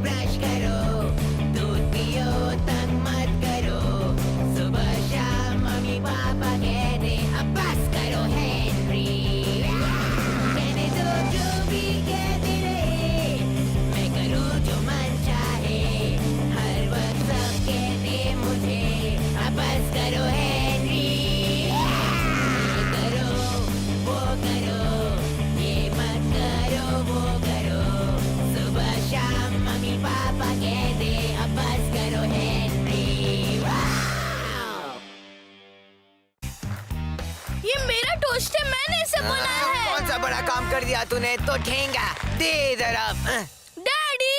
Brush करो, दूध पियो तंग मत करो, सुबह शाम मम्मी पापा कहते अब बस करो हेनरी, कहने दो जो भी कहते रहे, मैं करूँ जो मन चाहे, हर वक्त सब कहते मुझे अब बस करो हेनरी, ये करो वो करो, ये मत करो वो करो, सुबह शाम मम्मी पापा कहते अब बस करो हेनरी। वाव! ये मेरा टोस्ट है, मैंने इसे बनाया है। कौन सा बड़ा काम कर दिया तूने, तो ठेंगा दे इधर अब। डैडी,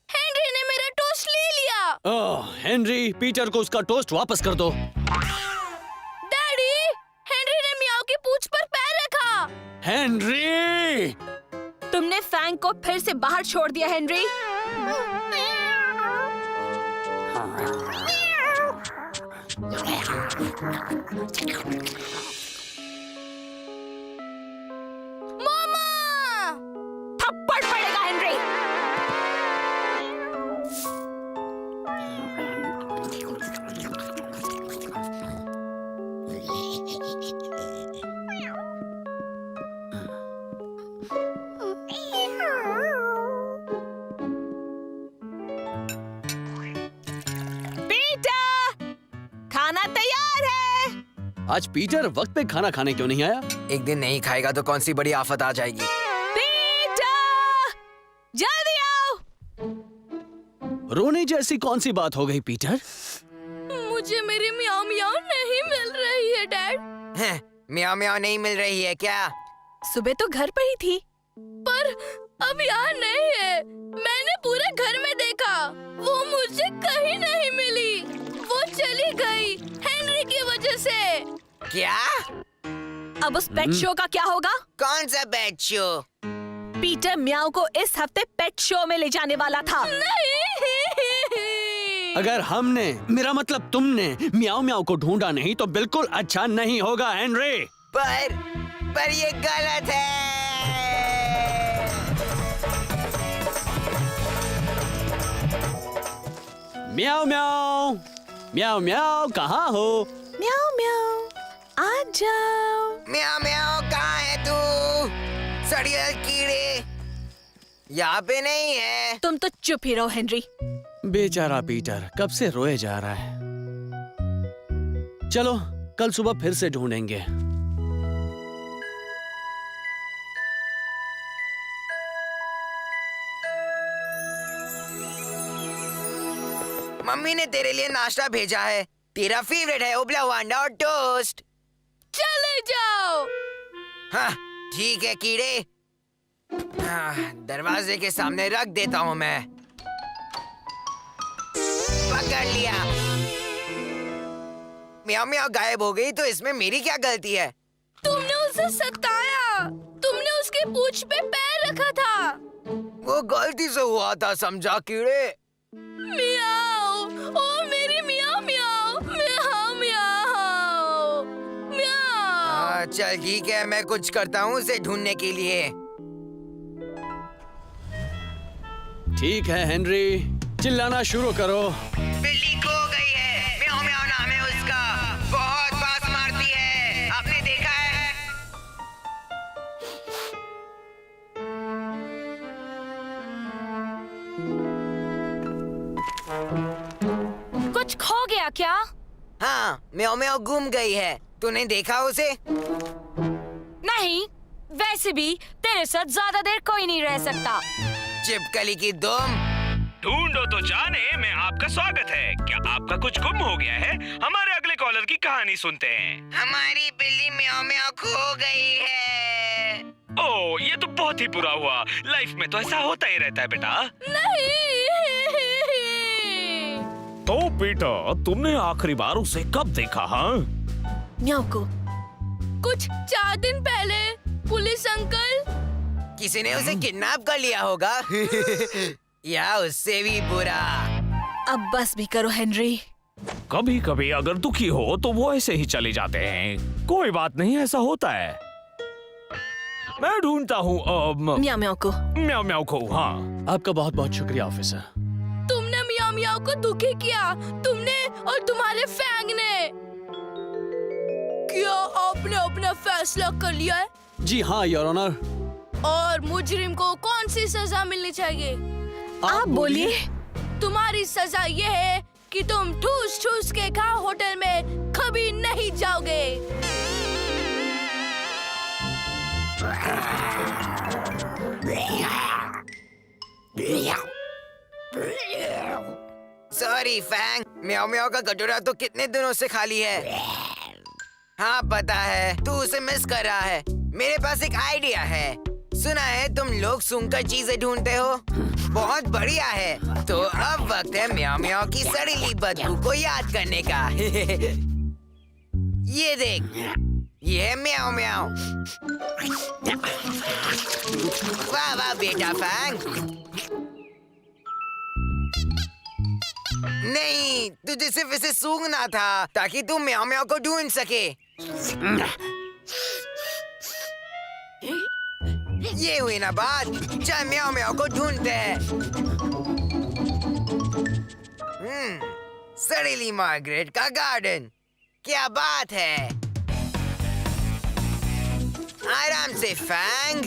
हेनरी ने मेरा टोस्ट ले लिया। ओह हेनरी, पीटर को उसका टोस्ट वापस कर दो। डैडी, हेनरी ने मियाओ की पूंछ पर पैर रखा। हेनरी! तुमने फैंग को फिर से बाहर छोड़ दिया हेनरी। मामा! थप्पड़ पड़ेगा हेनरी। पीटर, खाना तैयार है। आज पीटर वक्त पे खाना खाने क्यों नहीं आया? एक दिन नहीं खाएगा तो कौन सी बड़ी आफत आ जाएगी। पीटर, जल्दी आओ। रोने जैसी कौन सी बात हो गई पीटर? मुझे मेरी मियाओ मियाओ नहीं मिल रही है डैड। म्याओ म्याओ नहीं मिल रही है क्या? सुबह तो घर पर ही थी, पर अब यहाँ नहीं है। मैंने पूरे घर में देखा, वो मुझे कहीं नहीं मिली। वो चली गई हेनरी की वजह से। क्या? अब उस पेट शो का क्या होगा? कौन सा बेड शो? पीटर मियाओ को इस हफ्ते पेट शो में ले जाने वाला था। नहीं। अगर हमने, मेरा मतलब तुमने म्याओ म्याओ को ढूंढा नहीं तो बिल्कुल अच्छा नहीं होगा हेनरी। पर ये गलत है। म्याओ म्याओ, म्याओ म्याओ, कहाँ हो? म्याओ म्याओ, आ जाओ। म्याओ म्याओ, कहाँ है तू? सड़ियल कीड़े, यहाँ पे नहीं है। तुम तो चुप ही रहो हेनरी। बेचारा पीटर कब से रोए जा रहा है। चलो कल सुबह फिर से ढूंढेंगे। मम्मी ने तेरे लिए नाश्ता भेजा है। तेरा फेवरेट है उबला हुआ अंडा और टोस्ट। चले जाओ। हाँ ठीक है कीड़े। दरवाजे के सामने रख देता हूँ मैं। पकड़ लिया। म्याओ म्याओ गायब हो गई तो इसमें मेरी क्या गलती है? तुमने उसे सताया। तुमने उसके पूंछ पे पैर रखा था। वो गलती से हुआ था, समझा कीड़े? मियाओ, ओ मेरी मियाओ मियाओ, मियाओ मियाओ, मियाओ। चल ठीक है, मैं कुछ करता हूँ उसे ढूंढने के लिए। ठीक है हेनरी, चिल्लाना शुरू करो। बिल्ली खो गई है। म्याओ म्याओ नाम है उसका। बहुत बात मारती है, आपने देखा है? कुछ खो गया क्या? हाँ, म्याओ म्याओ गुम गई है। तूने देखा उसे? नहीं, वैसे भी तेरे साथ ज्यादा देर कोई नहीं रह सकता। चिपकली की दुम। ढूंढो तो जाने में आपका स्वागत है। क्या आपका कुछ गुम हो गया है? हमारे अगले कॉलर की कहानी सुनते हैं। हमारी बिल्ली म्याओ म्याओ खो गई है। ओह, ये तो बहुत ही बुरा हुआ। लाइफ में तो ऐसा होता ही रहता है बेटा। नहीं। तो बेटा, तुमने आखिरी बार उसे कब देखा? हाँ, म्याओ को कुछ 4 दिन पहले। पुलिस अंकल, किसी ने उसे किडनैप कर लिया होगा। या उससे भी बुरा। अब बस भी करो हेनरी। कभी कभी अगर दुखी हो तो वो ऐसे ही चले जाते हैं। कोई बात नहीं, ऐसा होता है। मैं ढूंढता हूँ म्याओ म्याओ को। म्याओ म्याओ को। हाँ, आपका बहुत बहुत शुक्रिया ऑफिसर। म्याओ म्याओ को दुखी किया, तुमने और तुम्हारे फैंग ने। क्या आपने अपना फैसला कर लिया है? जी हाँ योर ऑनर। और मुजरिम को कौन सी सजा मिलनी चाहिए? आप बोलिए। तुम्हारी सजा ये है कि तुम ठूस ठूस के खाओ होटल में कभी नहीं जाओगे। सॉरी फैंग, म्याओ म्याओ का कटोरा तो कितने दिनों से खाली है। हाँ पता है, तू उसे मिस कर रहा है। मेरे पास एक आइडिया है। सुना है तुम लोग सूंघकर चीजें ढूंढते हो, बहुत बढ़िया है। तो अब वक्त है म्याओ म्याओ की सड़ीली बदबू को याद करने का। ये देख, ये है म्याओ म्याओ। वाह वाह बेटा फैंग। नहीं, तुझे सिर्फ इसे सूंघना था ताकि तू म्याओ म्याओ को ढूंढ सके। ये हुई ना बात। चल म्याओ म्याओ को ढूंढते हैं। सड़ीली मार्गरेट का गार्डन, क्या बात है। आराम से फैंग,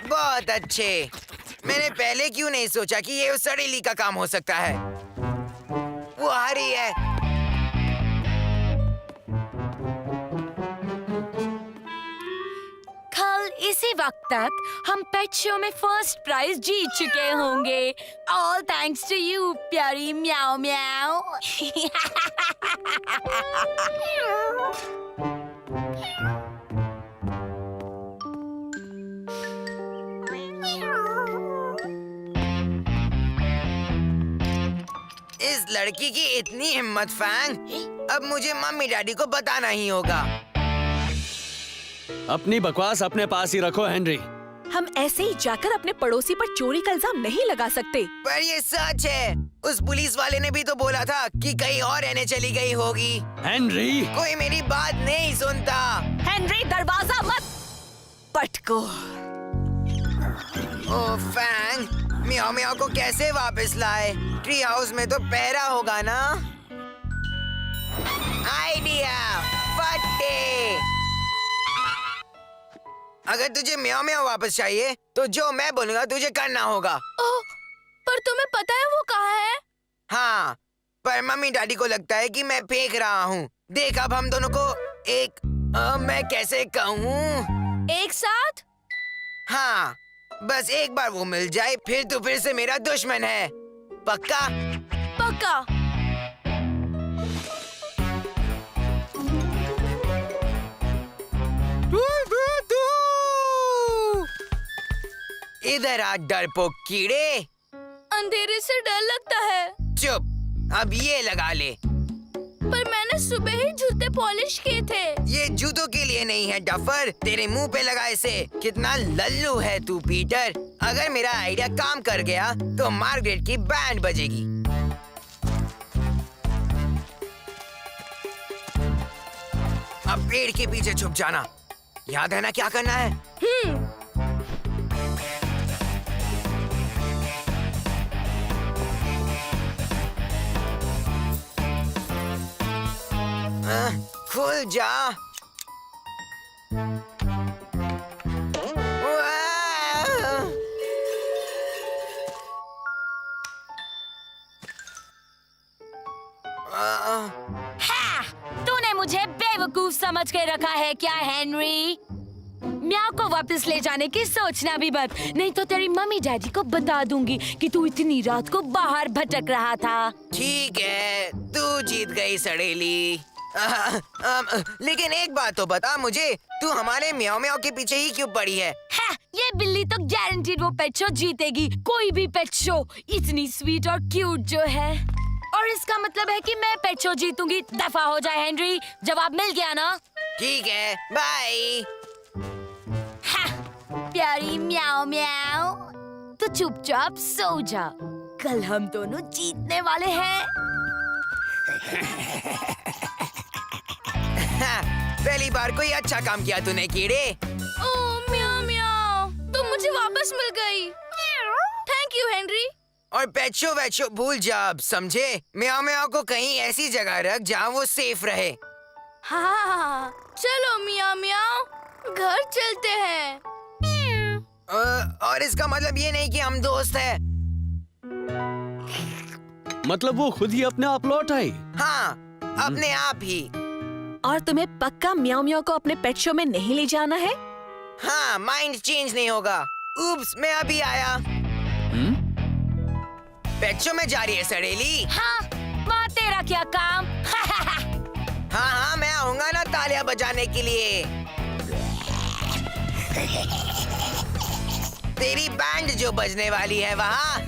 बहुत अच्छे। मैंने पहले क्यों नहीं सोचा कि ये उस सड़ीली का काम हो सकता है। वो आ रही है। कल इसी वक्त तक हम पेट शो में फर्स्ट प्राइज जीत चुके होंगे। ऑल थैंक्स टू यू प्यारी म्याओ म्याओ। इस लड़की की इतनी हिम्मत फैंग, अब मुझे मम्मी डैडी को बताना ही होगा। अपनी बकवास अपने पास ही रखो हेनरी। हम ऐसे ही जाकर अपने पड़ोसी पर चोरी का इल्जाम नहीं लगा सकते। पर ये सच है। उस पुलिस वाले ने भी तो बोला था कि कहीं और रहने चली गई होगी। हेनरी, कोई मेरी बात नहीं सुनता। हेनरी दरवाजा मत पटको। ओ फैंग, म्याओ म्याओ को कैसे वापस लाए? ट्री हाउस में तो पहरा होगा ना। आइडिया, फट्टे। अगर तुझे म्याओ म्याओ वापस चाहिए तो जो मैं बोलूंगा तुझे करना होगा। ओह, पर तुम्हें पता है वो कहाँ है? हाँ, पर मम्मी डैडी को लगता है कि मैं फेंक रहा हूँ। देख, अब हम दोनों को एक मैं कैसे कहूँ, एक साथ? हाँ, बस एक बार वो मिल जाए फिर तो फिर से मेरा दुश्मन है। पक्का? पक्का। इधर आ डरपोक कीड़े। अंधेरे से डर लगता है। चुप, अब ये लगा ले। पर मैंने सुबह ही जूते पॉलिश किए थे। ये जूतों के लिए नहीं है डफर, तेरे मुंह पे लगा इसे। कितना लल्लू है तू पीटर। अगर मेरा आइडिया काम कर गया तो मार्गरेट की बैंड बजेगी। अब पेड़ के पीछे छुप जाना। याद है ना क्या करना है? खुल जा। तूने मुझे बेवकूफ समझ के रखा है क्या हेनरी? म्याओ को वापस ले जाने की सोचना भी मत, नहीं तो तेरी मम्मी डैडी को बता दूंगी कि तू इतनी रात को बाहर भटक रहा था। ठीक है, तू जीत गई सड़ेली। लेकिन एक बात तो बता मुझे, तू हमारे म्याओ म्याओ के पीछे ही क्यों पड़ी है? ये बिल्ली तो गारंटीड वो पेट शो जीतेगी, कोई भी पेट शो। इतनी स्वीट और क्यूट जो है, और इसका मतलब है कि मैं पेट शो जीतूंगी। दफा हो जाए हेनरी, जवाब मिल गया ना? ठीक है, बाय। प्यारी म्याओ म्याओ, तो चुपचाप सो जा, कल हम दोनों जीतने वाले हैं। पहली बार कोई अच्छा काम किया तूने कीड़े। ओह म्याओ म्याओ, तुम मुझे वापस मिल गई। Thank you Henry. और पेचो वेचो भूल जा अब, समझे? म्याओ म्याओ को कहीं ऐसी जगह रख जहाँ वो सेफ रहे। हाँ, चलो मियाँ मियाँ, घर चलते हैं। और इसका मतलब ये नहीं कि हम दोस्त हैं। मतलब वो खुद ही अपने आप लौट आई? हाँ, अपने आप ही। और तुम्हें पक्का म्याओ म्याओ को अपने पेट शो में नहीं ले जाना है? हाँ, माइंड चेंज नहीं होगा। उप्स, मैं अभी आया। पेट शो में जा रही है सड़ेली। हाँ, वहाँ तेरा क्या काम? हाँ हाँ, मैं आऊंगा ना तालियां बजाने के लिए। तेरी बैंड जो बजने वाली है वहाँ।